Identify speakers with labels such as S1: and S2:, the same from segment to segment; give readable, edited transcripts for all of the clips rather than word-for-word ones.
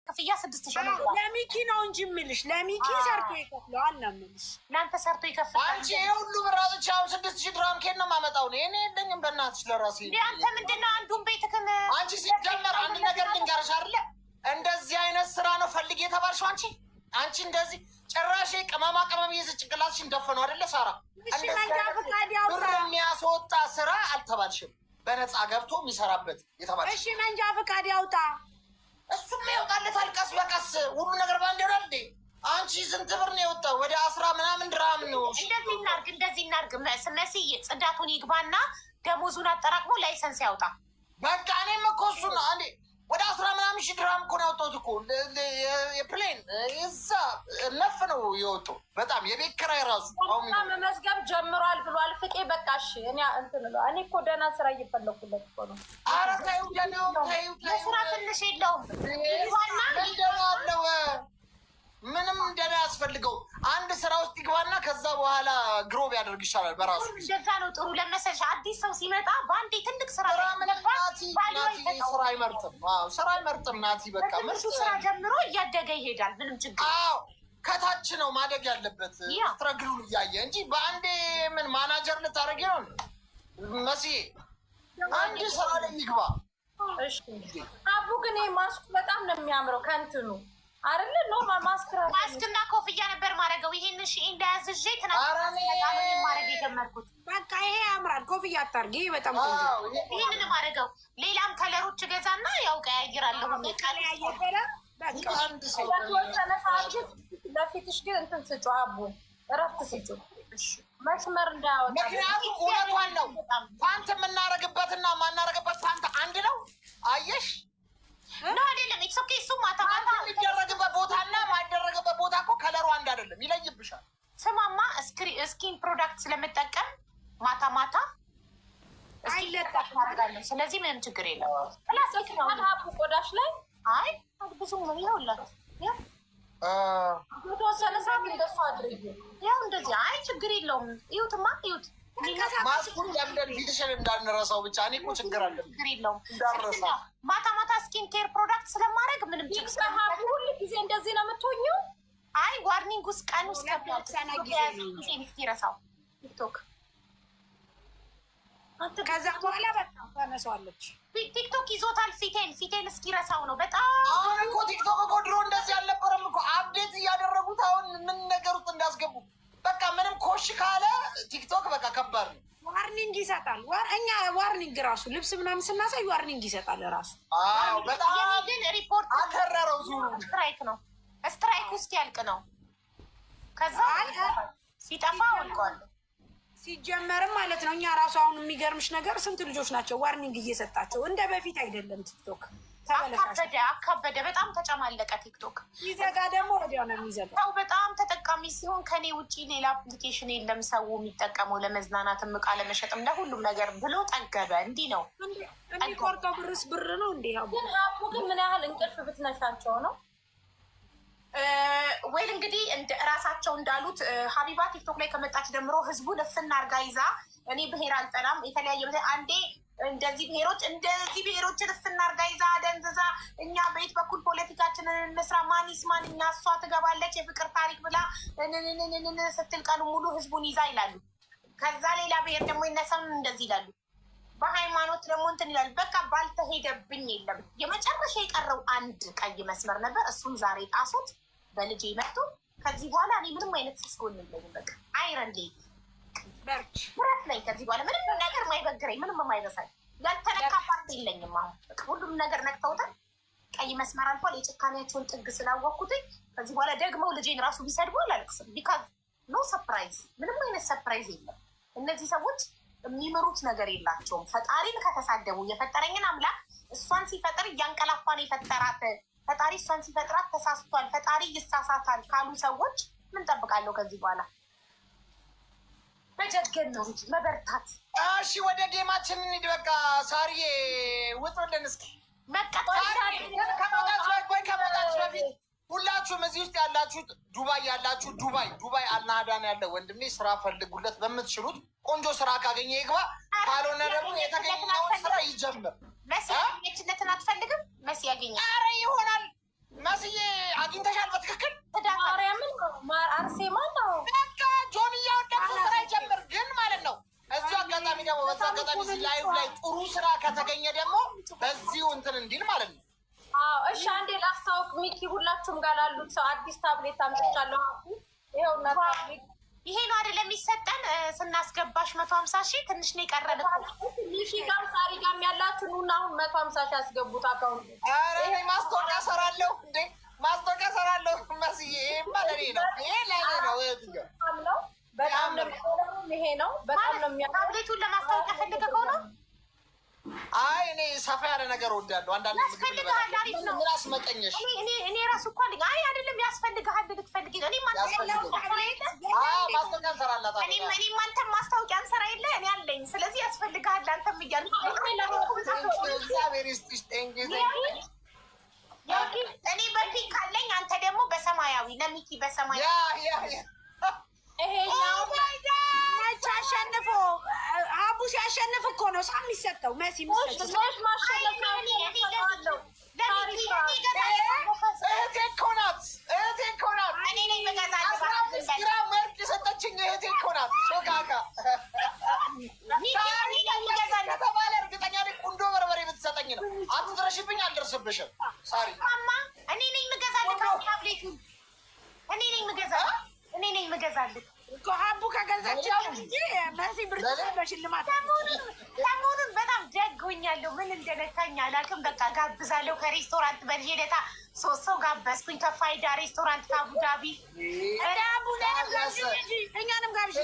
S1: ክፍያ 6000 ነው።
S2: ለሚኪ ነው እንጂ የምልሽ ለሚኪ ሰርቶ ይከፍለዋል ነው የምልሽ።
S1: እናንተ ሰርቶ ይከፍላል።
S3: አንቺ ሁሉ ብራቶች አሁን 6000 ድራም ከየት ነው የማመጣው? እኔ የለኝም በእናትሽ ለራሴ።
S1: አንተ ምንድነው አንዱን ቤትክን
S3: አንቺ ሲጀመር አንድ ነገር ልንገርሽ አይደለ? እንደዚህ አይነት ስራ ነው ፈልግ የተባልሽው አንቺ እንደዚህ ጭራሽ ቅመማ ቅመም ይዘ ጭንቅላትሽ እንደፈነው አይደለ ሳራ? ብር የሚያስወጣ ስራ አልተባልሽም። በነፃ ገብቶ የሚሰራበት የተባልሽ።
S2: እሺ መንጃ ፈቃድ ያውጣ።
S3: እሱም ያውጣለታል ቀስ በቀስ ሁሉ ነገር ባንድ ይሆናል እንዴ? አንቺ ስንት ብር ነው የወጣው? ወደ 10 ምናምን ድራም ነው።
S1: እንደዚህ እናርግ መስዬ ጽዳቱን ይግባና ደሞዙን አጠራቅሞ ላይሰንስ ያውጣ።
S3: በቃ እኔም እኮ እሱ ነው አንዴ ወደ 10 ምናምን ሺህ ድራም እኮ ነው ያወጣሁት እኮ የፕሌን እዛ ነፍ ነው የወጣው። በጣም የቤት ኪራይ ራሱ
S4: መመዝገብ ጀምሯል ብሏል ፍቄ። በቃ እሺ እኔ እኮ ደህና ስራ እየፈለኩለት እኮ ነው።
S3: ኧረ ተይው ደህናው ተይው
S1: ስራ ትንሽ የለውም
S3: አለው ምንም እንደና ያስፈልገው አንድ ስራ ውስጥ ይግባና ከዛ በኋላ ግሮብ ያደርግ ይሻላል በራሱ።
S1: እንደዛ ነው ጥሩ ለመሰለሽ። አዲስ ሰው ሲመጣ በአንዴ ትልቅ ስራ
S3: ስራ አይመርጥም ናቲ። በቃ
S1: ምርጡ ስራ ጀምሮ እያደገ ይሄዳል። ምንም ችግር
S3: ከታች ነው ማደግ ያለበት ስትረግሉን እያየ እንጂ በአንዴ ምን ማናጀር ልታደርጊ ነው መስዬ? አንድ ስራ ላይ ይግባ።
S4: አቡ ግን ማስኩ በጣም ነው የሚያምረው ከእንትኑ አይደለ? ኖርማል
S1: ማስክና ኮፍያ ነበር ማድረገው። ይሄን እሺ እንዳያዝዤ ትናንት ማድረግ የጀመርኩት።
S2: በቃ ይሄ ያምራል። ኮፍያ አታርጊ። በጣም
S1: ይሄንን ማድረገው። ሌላም ከለሮች ገዛና ያው ቀያይራለሁ።
S4: ለፊትሽ ግን እንትን ስጩ አቡ እረፍት ስጩ መስመር እንዳያወጣ።
S3: ምክንያቱም እውነቷን ነው። ፓንት የምናረግበትና ማናረግበት ፓንት አንድ ነው። አየሽ
S1: ነው አይደለም? ኢትስ ኦኬ። እሱ ማታ ማታ
S3: የሚደረግበት ቦታና ማይደረግበት ቦታ እኮ ከለሩ አንድ አይደለም፣ ይለይብሻል።
S1: ስማማ ስኪን ፕሮዳክት ስለምጠቀም ማታ ማታ አይለጣም። ስለዚህ ምንም ችግር የለም።
S4: ፕላስቲክ ነው ሀቡ ቆዳሽ ላይ
S1: አይ ብዙም ነው ይኸውላት
S4: የተወሰነ ሰዓት እንደሱ አድርጊ።
S1: ያው እንደዚህ አይ ችግር የለውም። ይሁትማ ይሁት
S3: ማስኩን ለምደን ፊትሽን እንዳንረሳው ብቻ። እኔ እኮ ችግር አለ
S1: ችግር የለውም። ማታ ማታ ስኪን ኬር ፕሮዳክት ስለማድረግ ምንም ችግር
S4: ሁሉ ጊዜ እንደዚህ ነው የምትሆኚው?
S1: አይ ዋርኒንግ ውስጥ ቀን ውስጥ ረሳው ቲክቶክ
S2: ከዛ በኋላ በጣም ታነሳዋለች።
S1: ቲክቶክ ይዞታል ፊቴን እስኪረሳው ነው በጣም።
S3: አሁን እኮ ቲክቶክ እኮ ድሮ እንደዚህ አልነበረም እኮ አፕዴት እያደረጉት አሁን ምን ነገር ውስጥ እንዳስገቡ በቃ ምንም ኮሽ ካለ ቲክቶክ በቃ ከባድ ነው።
S2: ዋርኒንግ ይሰጣል። እኛ ዋርኒንግ ራሱ ልብስ ምናምን ስናሳይ ዋርኒንግ ይሰጣል ራሱ።
S3: በጣም
S1: ግን ሪፖርት
S3: አከረረው ዙሩ
S1: ስትራይክ ነው። ስትራይክ ውስጥ ያልቅ ነው። ከዛ ሲጠፋ ወልቀዋል።
S2: ሲጀመርም ማለት ነው እኛ ራሱ አሁን የሚገርምሽ ነገር ስንት ልጆች ናቸው ዋርኒንግ እየሰጣቸው። እንደ በፊት አይደለም ቲክቶክ
S1: አካበደ። በጣም ተጨማለቀ ቲክቶክ።
S2: ይዘጋ ደግሞ ወዲያው ነው የሚዘጋ።
S1: ሰው በጣም ተጠቃሚ ሲሆን ከኔ ውጭ ሌላ አፕሊኬሽን የለም ሰው የሚጠቀመው ለመዝናናትም እቃ ለመሸጥም ለሁሉም ነገር ብሎ ጠገበ። እንዲህ ነው
S2: እንዲቆርጠው ብርስ ብር ነው እንዲህ።
S4: ግን ሀቡ ግን ምን ያህል እንቅልፍ ብትነሻቸው ነው?
S1: ወይል እንግዲህ እራሳቸው እንዳሉት ሀቢባ ቲክቶክ ላይ ከመጣች ጀምሮ ህዝቡ ልፍና አርጋ ይዛ እኔ ብሄር አልጠላም የተለያየ አንዴ እንደዚህ ብሄሮች ልፍና አርጋ ይዛ ደንዝዛ እኛ በየት በኩል ፖለቲካችንን እንስራ ማኒስ ማንኛ እሷ ትገባለች የፍቅር ታሪክ ብላ ስትል ቀኑ ሙሉ ህዝቡን ይዛ ይላሉ። ከዛ ሌላ ብሄር ደግሞ ይነሳም እንደዚህ ይላሉ። በሃይማኖት ደግሞ እንትን ይላሉ። በቃ ባልተሄደብኝ የለም። የመጨረሻ የቀረው አንድ ቀይ መስመር ነበር። እሱም ዛሬ ጣሱት በልጄ መጡ። ከዚህ በኋላ እኔ ምንም አይነት ስስጎን የለኝም። በቃ አይረን ብረት ላይ ከዚህ በኋላ ምንም ነገር ማይበግረኝ ምንም የማይበሳኝ ያልተነካ ፓርቲ የለኝም። አሁን ሁሉም ነገር ነክተውታል። ቀይ መስመር አልፏል። የጭካኔያቸውን ጥግ ስላወቅኩትኝ ከዚህ በኋላ ደግመው ልጄን ራሱ ቢሰድቡ አላለቅስም። ቢካዝ ኖ ሰፕራይዝ፣ ምንም አይነት ሰፕራይዝ የለም። እነዚህ ሰዎች የሚምሩት ነገር የላቸውም። ፈጣሪን ከተሳደቡ የፈጠረኝን አምላክ እሷን ሲፈጥር እያንቀላፋን የፈጠራት ፈጣሪ እሷን ሲፈጥራት ተሳስቷል፣ ፈጣሪ ይሳሳታል ካሉ ሰዎች ምን ጠብቃለሁ ከዚህ በኋላ? መጀገን ነው እንጂ መበርታት።
S3: እሺ ወደ ጌማችን እንሂድ። በቃ ሳርዬ ውጡልን እስኪ። ከመውጣት በፊት ሁላችሁም እዚህ ውስጥ ያላችሁት ዱባይ ያላችሁ ዱባይ አልናዳን ያለ ወንድሜ ስራ ፈልጉለት። በምትችሉት ቆንጆ ስራ ካገኘ ይግባ፣ ካልሆነ ደግሞ የተገኘውን ስራ ይጀምር።
S1: መሲ ያገኘችለትን አትፈልግም? መሲ ያገኘ
S3: ኧረ ይሆናል። መሲ
S4: ሚኪ ሁላችሁም ጋር ላሉት ሰው አዲስ ታብሌት አምጥቻለሁ። ይኸውና ታብሌት
S1: ይሄ ነው አይደለም የሚሰጠን ስናስገባሽ 150,000 ትንሽ ነው የቀረን እኮ
S4: ሚኪ ጋር ሳሪ ጋርም ያላችሁ ኑና አሁን 150,000 ያስገቡት አካውንት።
S3: ይሄ ማስታወቂያ ሰራለሁ እንዴ ማስታወቂያ ሰራለሁ መስዬ ለኔ ነው ይሄ ለኔ ነው
S4: በጣም ነው ይሄ ነው በጣም ነው
S1: ታብሌቱን ለማስታወቂያ ፈልገው ነው።
S3: አይ እኔ ሰፋ ያለ ነገር ወዳለሁ። አንዳንድ
S1: ያስፈልግሃል። አሪፍ ነው።
S3: ምን አስመጠኘሽ?
S1: እኔ ራሱ እኮ አለኝ። አይ አይደለም ያስፈልግሃል። ልትፈልጊ ነው። እኔም
S3: ማስታወቂያ እንሰራላታለን።
S1: እኔም አንተም ማስታወቂያ እንሰራ የለ እኔ አለኝ። ስለዚህ ያስፈልግሃል። አንተም እያልኩ
S3: እግዚአብሔር ይስጥሽ።
S1: እኔ በፒንክ አለኝ፣ አንተ ደግሞ በሰማያዊ ለሚኪ በሰማያዊ
S4: ይሄኛው
S2: ነጭ አሸንፎ አቡ ሲያሸንፍ እኮ ነው ሳ የሚሰጠው መሲ የሚሰጠው
S4: ማሸነፍ ነው።
S3: እህቴ እኮ ናት።
S1: እኔ ነኝ የምገዛልህ።
S3: 15 ግራም መርቅ የሰጠችኝ እህቴ እኮ ናት። ሾካካ ከተባለ እርግጠኛ ነኝ ቁንዶ በርበሬ ብትሰጠኝ ነው። አትድረሽብኝ፣ አልደርስብሽም። ሳሪ
S1: እኔ ነኝ የምገዛልህ ታብሌቱን። እኔ ነኝ የምገዛልህ
S2: እኮ ሀቡ ከገዛችው እንጂ መሲ ብርጭቆ በሽልማት
S1: ሰሞኑን በጣም ደግ ሆኛለሁ። ምን እንደነካኝ አላውቅም። በቃ ጋብዛለሁ ከሬስቶራንት በልጄ ለታ 3 ሰው ጋበዝኩኝ። ከፋይዳ ሬስቶራንት ከአቡዳቢ
S2: እኛንም ጋብዥ።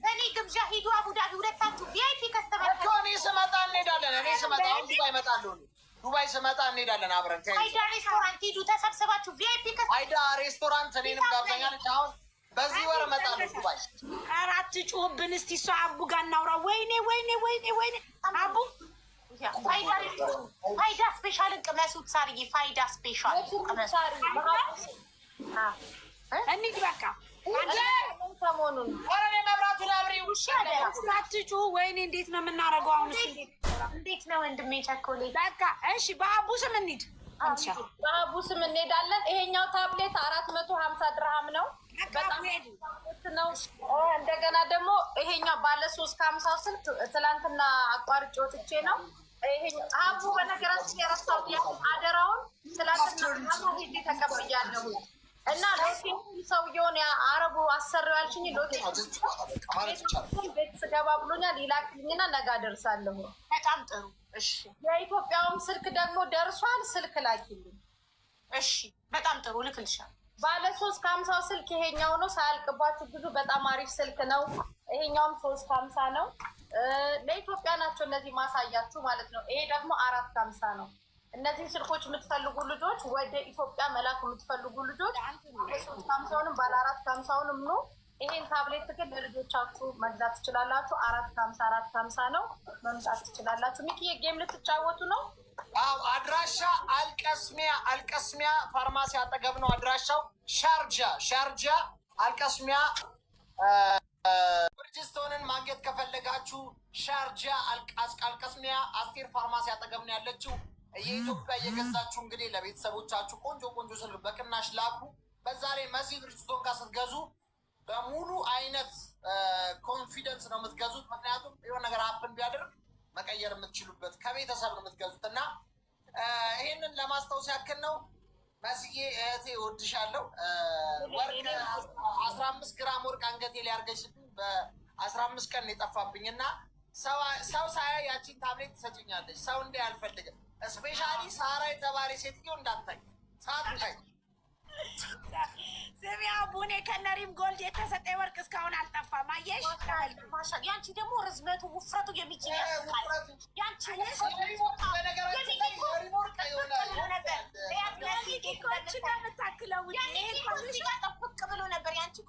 S1: እኔ ግብዣ ሂዱ አቡዳቢ ሁለታችሁ ቪአይፒ ከስተመር
S3: እኔ ስመጣ እንሄዳለን። እኔ ስመጣ አሁን ዱባይ እመጣለሁ። ዱባይ ስመጣ እንሄዳለን አብረን።
S1: ፋይዳ ሬስቶራንት ሂዱ ተሰብስባችሁ ቪአይፒ
S3: ፋይዳ ሬስቶራንት እኔንም ጋብዘኛለች። አሁን በዚህ ወር እመጣለሁ ዱባይ።
S2: ኧረ አትጩህብን እስኪ እሷ አቡ ጋር እናውራ። ወይኔ አቡ
S1: ፋይዳ ስፔሻልን ቅመሱት። ሳርዬ ፋይዳ ስፔሻል ቅመሱት።
S2: እንሂድ በቃ
S4: ሰሞኑን
S3: መብራቱን አብሬው
S2: አትጩህ። ወይኔ እንዴት ነው የምናደርገው አሁን?
S1: እንዴት ነው ወንድሜ ቸኮሌት?
S2: በቃ እሺ በአቡ ስም እንሂድ።
S4: በአቡ ስም እንሄዳለን። ይሄኛው ታብሌት 450 ድርሃም ነው። በጣም ነው። እንደገና ደግሞ ይሄኛው ባለ 350 ስልክ ትላንትና አቋርጬ ወጥቼ ነው። አቡ በነገራችን የረሳሁት አደራውን ትላንትና ሄጄ ተቀብያለሁ እና ሎቴን ሰውየውን አረቡ አሰሪው ያልሽኝ ሎቴን ቤት ስገባ ብሎኛል። ይላክልኝና ነገ አደርሳለሁ።
S1: በጣም ጥሩ እሺ።
S4: የኢትዮጵያውም ስልክ ደግሞ ደርሷል። ስልክ ላኪልኝ
S1: እሺ። በጣም ጥሩ ልክልሻል።
S4: ባለ 350 ስልክ ይሄኛው ነው። ሳያልቅባችሁ ብዙ በጣም አሪፍ ስልክ ነው። ይሄኛውም 350 ነው። ለኢትዮጵያ ናቸው እነዚህ ማሳያችሁ ማለት ነው። ይሄ ደግሞ 450 ነው። እነዚህ ስልኮች የምትፈልጉ ልጆች ወደ ኢትዮጵያ መላክ የምትፈልጉ ልጆች 350ውንም ባለ 450ውንም ነው። ይሄን ታብሌት ግን ለልጆቻችሁ መግዛት ትችላላችሁ። 450 ነው። መምጣት ትችላላችሁ። ሚኪ ጌም ልትጫወቱ ነው?
S3: አዎ። አድራሻ አልቀስሚያ ፋርማሲ አጠገብ ነው አድራሻው። ሻርጃ አልቀስሚያ ብርጅስቶንን ማግኘት ከፈለጋችሁ ሻርጃ አልቀስሚያ አስቴር ፋርማሲ አጠገብ ነው ያለችው። የኢትዮጵያ እየገዛችሁ እንግዲህ ለቤተሰቦቻችሁ ቆንጆ ስልክ በቅናሽ ላኩ። በዛ ላይ መሲ ብርጅስቶን ጋር ስትገዙ በሙሉ አይነት ኮንፊደንስ ነው የምትገዙት። ምክንያቱም የሆነ ነገር ሀፕን ቢያደርግ መቀየር የምትችሉበት ከቤተሰብ ነው የምትገዙት እና ይህንን ለማስታወስ ያክል ነው። መስዬ እህቴ እወድሻለሁ። ወርቅ 15 ግራም ወርቅ አንገቴ ላይ አድርገሽብኝ በ15 ቀን የጠፋብኝ እና ሰው ሳያ ያቺን ታብሌት ትሰጭኛለች። ሰው እንደ አልፈልግም። እስፔሻሊ ሳራ የተባለ ሴትዮ እንዳታይ ሳታይ
S2: ስሚ አቡኔ ከነሪም ጎልድ የተሰጠ ወርቅ እስካሁን አልጠፋም። አየሽ
S1: ያንቺ ደግሞ ርዝመቱ ውፍረቱ የሚችል ያንቺ ጠብቅ ብሎ ነበር። ያንቺ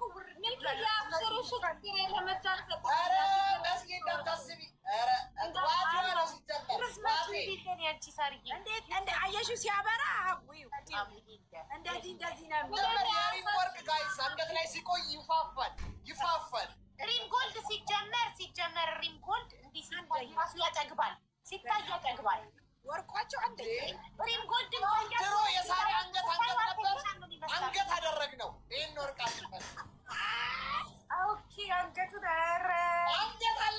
S2: አየሹ ሲያበራ እንደዚህ ነው።
S3: ወርቅ ጋይስ አንገት ላይ ሲቆይ ይፋፋል።
S1: ሪም ጎልድ ሲጀመር ሪም ጎልድ እንዲህ ሲታይ ራሱ ያጠግባል። ሲታይ ያጠግባል።
S2: ወርቋቸው አንድ
S1: ሪም ጎልድ
S3: ድሮ የሳሪ አንገት ነበር። አንገት አደረግነው። ይህን ወርቅ ኦኬ
S1: አንገቱ ኧረ
S3: አንገት አለ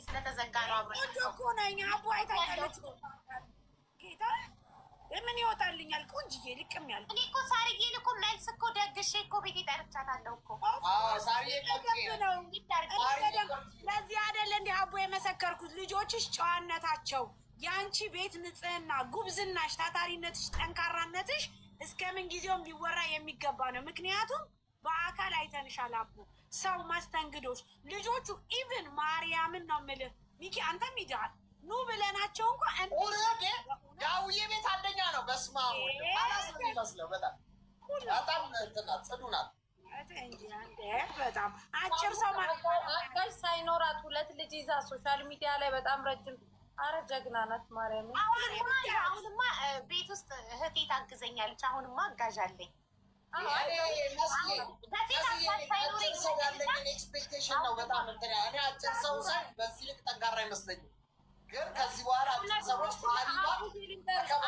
S1: ስለተዘጋ ነው።
S2: ቆንጆ እኮ ነኝ። አቡ አይታኛለች ጌታ ምን ይወጣልኛል? ቆንጅዬ ልቅም ያለ
S1: እኔ እኮ ሳርዬን እኮ መልስ እኮ ደግሼ እኮ ቤቴ ጠርቻታለሁ እኮ።
S2: ለዚህ አይደለ እንዲህ አቦ የመሰከርኩት ልጆችሽ ጨዋነታቸው፣ የአንቺ ቤት ንጽህና፣ ጉብዝናሽ፣ ታታሪነትሽ፣ ጠንካራነትሽ እስከ ምን ጊዜውም ሊወራ የሚገባ ነው። ምክንያቱም በአካል አይተንሻል አቦ፣ ሰው መስተንግዶች፣ ልጆቹ ኢቭን ማርያምን ነው የምልህ ሚኪ፣ አንተም ይጃል ኑ ብለናቸው እንኳ
S3: ዳውዬ ቤት አንደኛ ነው። በስመ አብ አላስ ነው የሚመስለው። በጣም ጽዱ ናት።
S2: በጣም አጭር ሰው
S4: አጋዥ ሳይኖራት 2 ልጅ ይዛ ሶሻል ሚዲያ ላይ በጣም ረጅም አረ ጀግና ናት ማርያም።
S1: አሁንማ ቤት ውስጥ እህቴ ታግዘኛለች። አሁንማ አጋዥ አለኝ።
S3: ሰው ያለኝን ኤክስፔክቴሽን ነው በጣም እኔ አጭር ሰው ሳይ በዚህ ልክ ጠንካራ አይመስለኝም። ግን ከዚህ በኋላ ሰዎች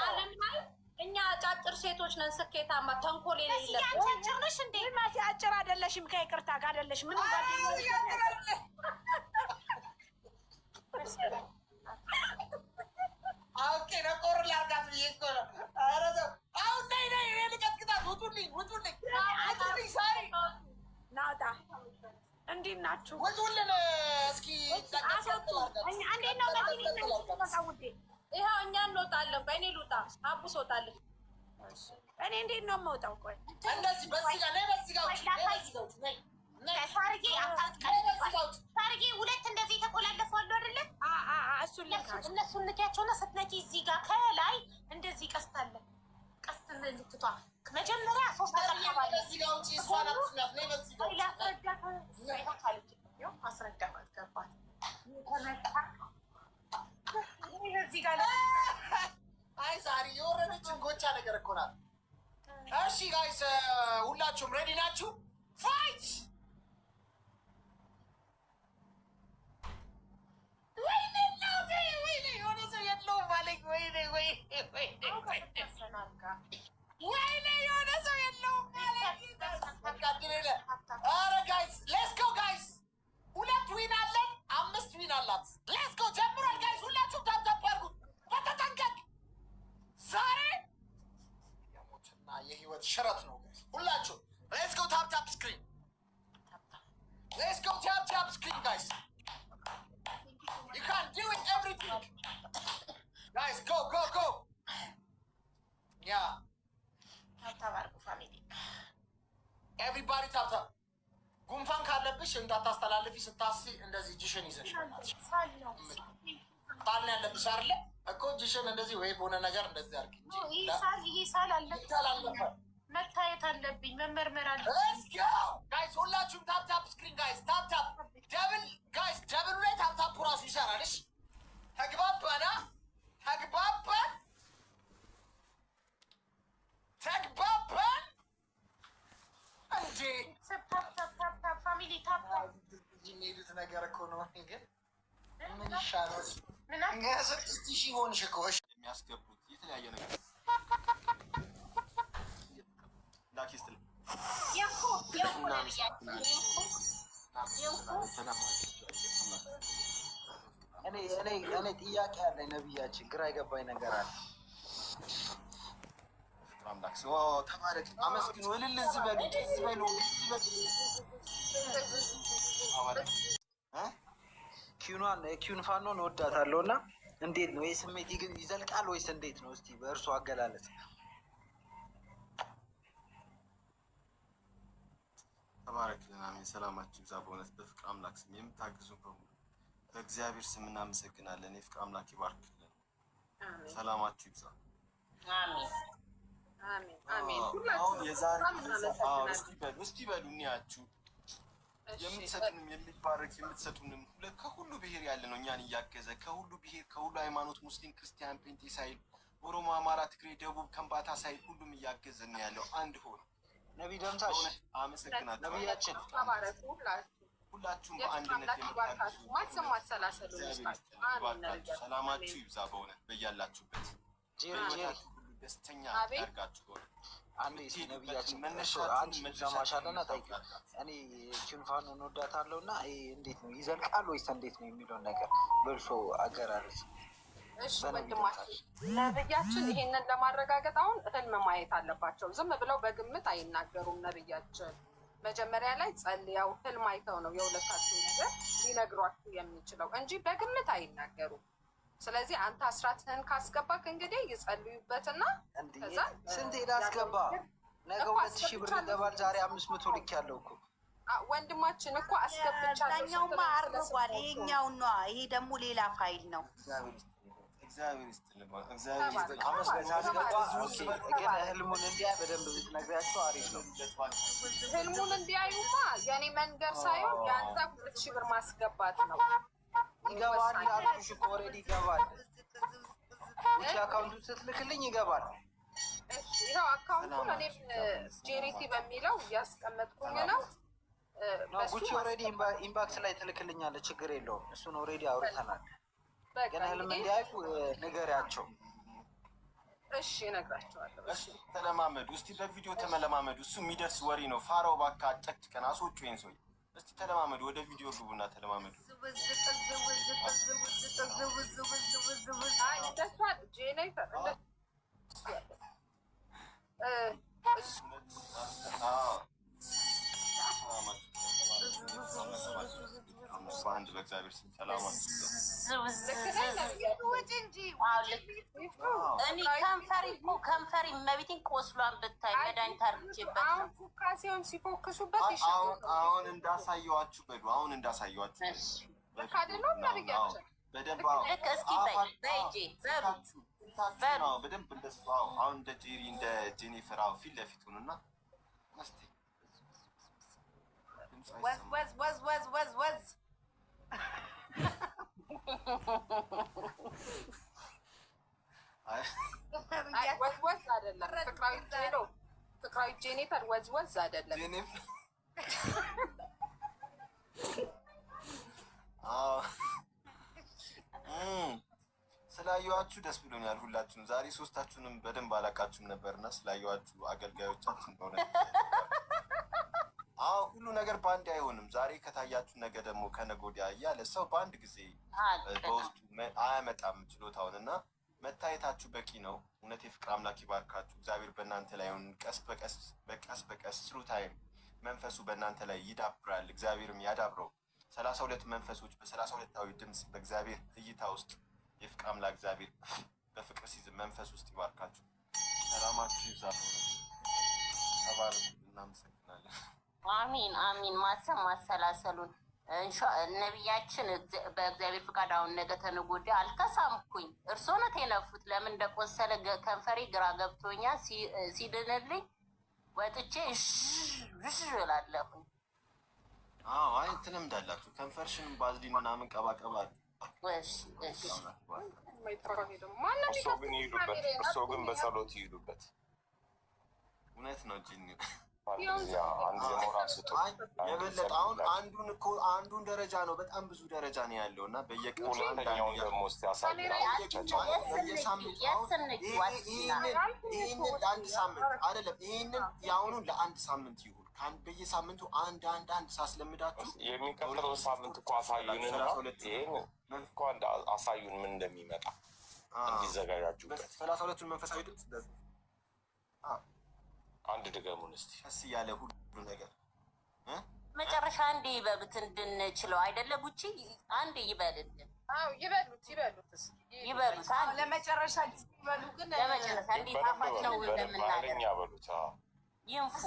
S4: ዓለም ላይ እኛ አጫጭር ሴቶች ነን ስኬታማ። ተንኮል
S1: የሌለብሽ እንዴ
S2: ማሲ አጭር አይደለሽም። ከይቅርታ ጋር አይደለሽ ምን
S3: አውቄ ነቆር ላርጋት ብዬ እኮ ነው። ኧረ ተው አሁን ነይ ነይ ልቀጥቅጣት። ውጡልኝ ውጡልኝ ውጡልኝ። ሳሪ
S2: ናውጣ እንዴት ናችሁ?
S3: ውጡልን እስኪ
S2: እንዴት ነው ውዴ?
S4: ይኸው እኛ እንወጣለን። ቆይ እኔ ልውጣ። አቡስ ወጣለች።
S2: እኔ እንዴት ነው የምወጣው? ቆይ
S3: እንደዚህ በዚህ ጋር ነይ፣ በዚህ ጋር
S1: ሳርጌ 2 እንደዚህ የተቆላለፉ አሉ አይደለ? እነሱን ንኪያቸውና ስትነኪ እዚህ ጋር ከላይ እንደዚህ ቀስታለን። ቀስት ልትቷ መጀመሪያ 3 አቀባለ አስረዳት ገባት።
S3: አይ ዛሬ የወረደችን ጎቻ ነገር እኮ ናት። እሺ ጋይስ ሁላችሁም ሬዲ ናችሁ? ፋይት! ወይኔ የሆነ ሰው የለውም አለኝ። ወይኔ የሆነ ሰው የለውም አለኝ። ኧረ ጋይስ ሌትስ ጎ ጋይስ፣ 2 ዊን አለን፣ 5 ዊን አላት። ሌትስ ጎ ጀምሯል ጋይስ። ሁላችሁም ታፕታፕ አድርጉት በተጠንቀቅ። ዛሬ የሞትና የህይወት ሽረት ነው ጋይስ። ሁላችሁም ሌትስ ጎ ታፕታፕ ስክሪን፣ ሌትስ ጎ ታፕታፕ ስክሪን ጋይስ። You can do it everything. Guys, go. Yeah.
S1: ታባርኩ ፋሚሊ
S3: Everybody tap. ጉንፋን ካለብሽ እንዳታስተላልፊ ስታስቢ እንደዚህ እጅሽን ይዘሽ ሳል ያለብሽ አይደለ እኮ እጅሽን እንደዚህ ወይ በሆነ ነገር እንደዚህ አድርጊ እንጂ
S1: ይሄ ሳል አለብኝ መታየት አለብኝ መመርመር አለብኝ።
S3: Let's go guys ሁላችሁም ታፕ ስክሪን guys ታፕ ደብል guys ደብል ላይ ታፕ ራሱ ይሰራል። እሺ ተግባባና ተግባባን እንዴ
S1: ታፕ ፋሚሊ ታፕ
S3: የሚሄዱት ነገር እኮ ነው። ግን ምን ይሻላል? ምን 6,000 ሆንሽ እኮ
S5: የሚያስገቡት የተለያየ ነገር ላኪስትል
S6: እኔ ጥያቄ አለኝ። ነብያችን ግራ የገባኝ ነገር አለ።
S5: ተባረክ፣ አመስግኑ፣ እልል ዝበሉ
S6: ኪዩን ፋኖን እወዳታለሁ እና እንዴት ነው ይህ ስሜት ይዘልቃል ወይስ እንዴት ነው? እስቲ በእርሱ አገላለጽ።
S5: ተባረክ ለናሜ ሰላማችሁ ይብዛ። በእውነት በፍቅር አምላክ ስም የምታግዙ በሙሉ በእግዚአብሔር ስም እናመሰግናለን። የፍቅር አምላክ ይባርክልን። ሰላማችሁ ይብዛ። አሁን የዛሬ እስቲ በሉ እንያችሁ የምትሰጡንም የሚባረክ የምትሰጡንም ከሁሉ ብሔር ያለ ነው እኛን እያገዘ ከሁሉ ብሔር ከሁሉ ሃይማኖት ሙስሊም፣ ክርስቲያን፣ ጴንጤ ሳይል ኦሮሞ፣ አማራ፣ ትግሬ፣ ደቡብ፣ ከምባታ ሳይል ሁሉም እያገዘን ያለው አንድ ሆኖ
S6: ነቢ ደምሳሽ
S5: አመሰግናለሁ።
S6: ነቢያችን
S5: ሁላችሁም በአንድነት የምታግዙ ሰላማችሁ ይብዛ። በእውነት በያላችሁበት በህይወታችሁ ሁሉ ደስተኛ ያድርጋችሁ። በእውነት
S6: አንዴ ነብያችን አንቺ ሰማሻለና ጠይቂ። እኔ ችንፋን እንወዳታለሁ እና እንዴት ነው ይዘልቃል ወይስ እንዴት ነው የሚለውን ነገር በእርሶ አገራረስ።
S4: እሺ ወንድማችን ነብያችን ይሄንን ለማረጋገጥ አሁን ህልም ማየት አለባቸው። ዝም ብለው በግምት አይናገሩም። ነብያችን መጀመሪያ ላይ ጸልያው ህልም አይተው ነው የሁለታችሁ ነገር ሊነግሯችሁ የሚችለው እንጂ በግምት አይናገሩም። ስለዚህ አንተ አስራትህን ካስገባክ እንግዲህ ይጸልዩበትና ከዛ
S6: ስንት ሄዳ አስገባ። ነገ 2000 ብር ይገባል። ዛሬ 500 ልክ ያለው እኮ
S4: ወንድማችን እኮ አስገብቻለሁ።
S2: ያኛውማ አርጓል። ይሄኛው ነው። ይሄ ደግሞ ሌላ ፋይል ነው።
S6: ግን ህልሙን እንዲያ በደንብ ብትነግሪያቸው አሪፍ ነው።
S4: ህልሙን እንዲያዩማ የኔ መንገር ሳይሆን የአንተ 2000 ብር ማስገባት ነው።
S6: ይገባል አልኩሽ እኮ ኦልሬዲ ይገባል። ውጭ አካውንቱ ስትልክልኝ ይገባል።
S4: ይኸው አካውንቱን እኔም ጄሪቲ በሚለው እያስቀመጥኩኝ ነው።
S6: ጉቺ ኦልሬዲ ኢንባክስ ላይ ትልክልኛለች፣ ችግር የለውም። እሱን ኦልሬዲ አውርተናል። ግን ህልም እንዲያዩ ንገሪያቸው።
S4: እሺ እነግራቸዋለሁ።
S5: እሺ ተለማመዱ እስቲ፣ በቪዲዮ ተመለማመዱ። እሱ የሚደርስ ወሬ ነው። ፋራው ባካ አጨቅጭቀን አስወጪ ይሄን ሰውዬ። እስቲ ተለማመዱ፣ ወደ ቪዲዮ ግቡና ተለማመዱ። በአንድ በእግዚአብሔር ስም ሰላማችሁ።
S7: እኔ ከንፈሪ መቤቴን ቆስሏን ብታይ መድኃኒት አድርጌበት
S4: ፉካሴውን ሲፎክሱበት
S5: አሁን እንዳሳየዋችሁ በዱ አሁን እንዳሳየዋችሁ
S4: ካደለው ነብያችን
S5: በደንብ
S7: ልክ እስኪ በይጄ
S5: በደንብ እንደሱ አሁን እንደ ጄሪ እንደ ጄኒፈር ፊት ለፊት ሆኑና
S2: ወዝ
S4: ወዝ አይደለም። ፍቅራዊ ጄኒፈር ወዝ አይደለም።
S5: ስላየኋችሁ ደስ ብሎኛል ሁላችሁም። ዛሬ ሶስታችሁንም በደንብ አላቃችሁም ነበርና ስላየኋችሁ አገልጋዮቻችን ሆነ። ሁሉ ነገር በአንድ አይሆንም። ዛሬ ከታያችሁ ነገ ደግሞ ከነገ ወዲያ እያለ ሰው በአንድ ጊዜ በውስጡ አያመጣም ችሎታውን እና መታየታችሁ በቂ ነው። እውነት የፍቅር አምላክ ይባርካችሁ። እግዚአብሔር በእናንተ ላይ ሆን በቀስ በቀስ ስሩ ታይም መንፈሱ በእናንተ ላይ ይዳብራል። እግዚአብሔርም ያዳብረው። 32 መንፈሶች በ32ዊ ድምፅ በእግዚአብሔር እይታ ውስጥ የፍቅር አምላክ እግዚአብሔር በፍቅር ሲዝም መንፈስ ውስጥ ይባርካችሁ። ሰላማችሁ ይብዛ። ተባረኩ። እናመሰግናለን።
S7: አሚን አሚን። ማሰብ ማሰላሰሉን ነቢያችን በእግዚአብሔር ፍቃድ አሁን ነገ ተነገ ወዲያ አልተሳምኩኝ። እርስዎ ነት የነፉት። ለምን እንደቆሰለ ከንፈሬ ግራ ገብቶኛ ሲድንልኝ ወጥቼ እሽ እላለሁኝ።
S5: አይ እንትንም እንዳላችሁ ከንፈርሽንም ባዝሊን ምናምን ቀባቀባ።
S8: እርስዎ ግን በጸሎት ይሄዱበት።
S5: እውነት ነው ጂኒ
S8: የበለጠ
S5: አሁን አንዱን ደረጃ ነው። በጣም ብዙ ደረጃ ነው ያለው እና በየቀኑ
S8: ሁለተኛውን ደግሞ ስ
S5: ይህንን ለአንድ ሳምንት አይደለም፣ ይህንን የአሁኑን ለአንድ ሳምንት ይሁን። በየሳምንቱ አንድ ሳስለምዳችሁ
S8: የሚቀጥለው ሳምንት እኮ አሳዩንና ይህን እኮ አሳዩን ምን እንደሚመጣ እንዲዘጋጃችሁበት። 32ቱን መንፈሳዊ ድምፅ አንድ ድገሙን እስቲ
S5: ቀስ እያለ ሁሉ ነገር
S7: መጨረሻ አንዴ ይበሉት እንድንችለው አይደለ? ጉቺ አንዴ ይበልልን። ይበሉት
S2: ለመጨረሻ ጊዜ ይበሉ። ግን
S7: ለመጨረሻ እንዴ ታፋቸው ለምናገር
S8: በሉት
S7: ይንፉ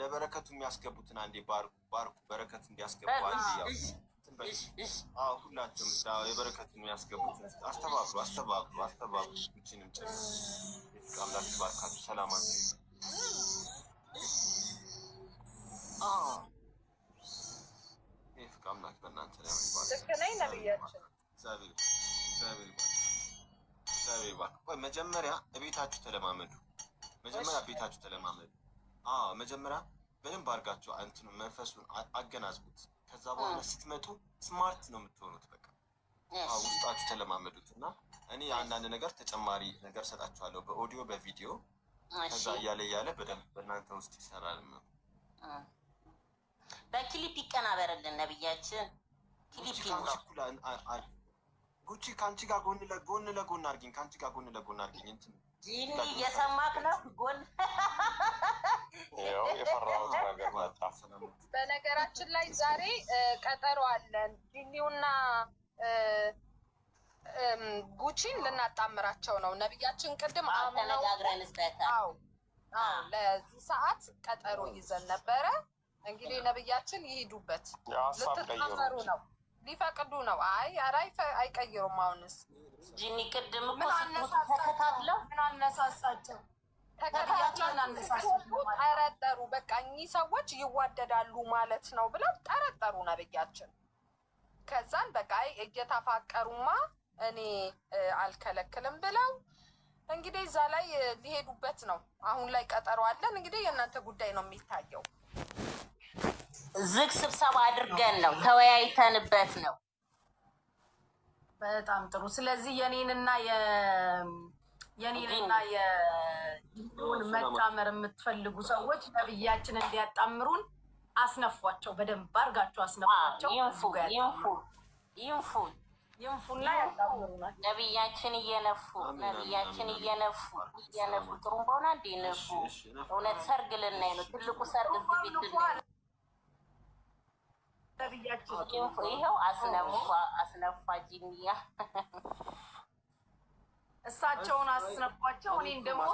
S5: ለበረከቱ የሚያስገቡትን አንዴ ባርኩ። በረከቱ እንዲያስገቡ ሁላችሁም የበረከቱን የሚያስገቡትን አስተባብሩ። ጉቺንም ጭምር አምላክ ይባርካችሁ። ሰላማችሁ የፍቅር አምላክ በእናንተ ላይ መጀመሪያ ቤታችሁ ተለማመዱ። መጀመሪያ በደንብ አድርጋችሁ እንትኑ መንፈሱን አገናዝቡት። ከዛ በኋላ ስትመጡ ስማርት ነው የምትሆኑት። በቃ ውስጣችሁ ተለማመዱት እና እኔ አንዳንድ ነገር ተጨማሪ ነገር ሰጣችኋለሁ በኦዲዮ በቪዲዮ ከዛ እያለ በደንብ በእናንተ ውስጥ ይሰራል።
S7: በክሊፕ ይቀናበርልን ነብያችን። ክሊፕ
S5: ጉቺ ከአንቺ ጋር ጎን ለጎን አድርጊኝ፣ ከአንቺ ጋር ጎን ለጎን አድርጊኝ። እንትን
S7: ጂኒ እየሰማክ ነው? ጎን
S8: የፈራሁት ነገር መጣ።
S4: በነገራችን ላይ ዛሬ ቀጠሮ አለን። ጂኒውና ጉቺን ልናጣምራቸው ነው። ነቢያችን ቅድም
S7: ተነጋግረንበታል።
S4: ለዚህ ሰዓት ቀጠሮ ይዘን ነበረ። እንግዲህ ነቢያችን ይሄዱበት ልትጣመሩ ነው፣ ሊፈቅዱ ነው። አይ ኧረ አይቀይሩም። አሁንስ
S7: ጂኒ ቅድም እኮ ተከታትለው
S2: ምን አነሳሳቸው?
S4: ጠረጠሩ። በቃ እኚህ ሰዎች ይዋደዳሉ ማለት ነው ብለው ጠረጠሩ ነብያችን። ከዛን በቃ እየተፋቀሩማ እኔ አልከለክልም ብለው እንግዲህ እዛ ላይ ሊሄዱበት ነው። አሁን ላይ ቀጠሮ አለን። እንግዲህ የእናንተ ጉዳይ ነው የሚታየው።
S7: ዝግ ስብሰባ አድርገን ነው ተወያይተንበት ነው።
S1: በጣም ጥሩ። ስለዚህ የኔንና የሁን መጣመር የምትፈልጉ ሰዎች ነብያችን እንዲያጣምሩን አስነፏቸው። በደንብ አድርጋችሁ አስነፏቸው።
S7: ይንፉና ያጣምሩናል። ነብያችን እየነፉ ጥሩምባውን አንዴ ነፉ። እውነት ሰርግ ልናይ ነው። ትልቁ ሰርግ እዚህ ቤት ልናይ። ይኸው አስነፋ ጂኒያ
S1: እሳቸውን አስነፏቸው። እኔም ደግሞ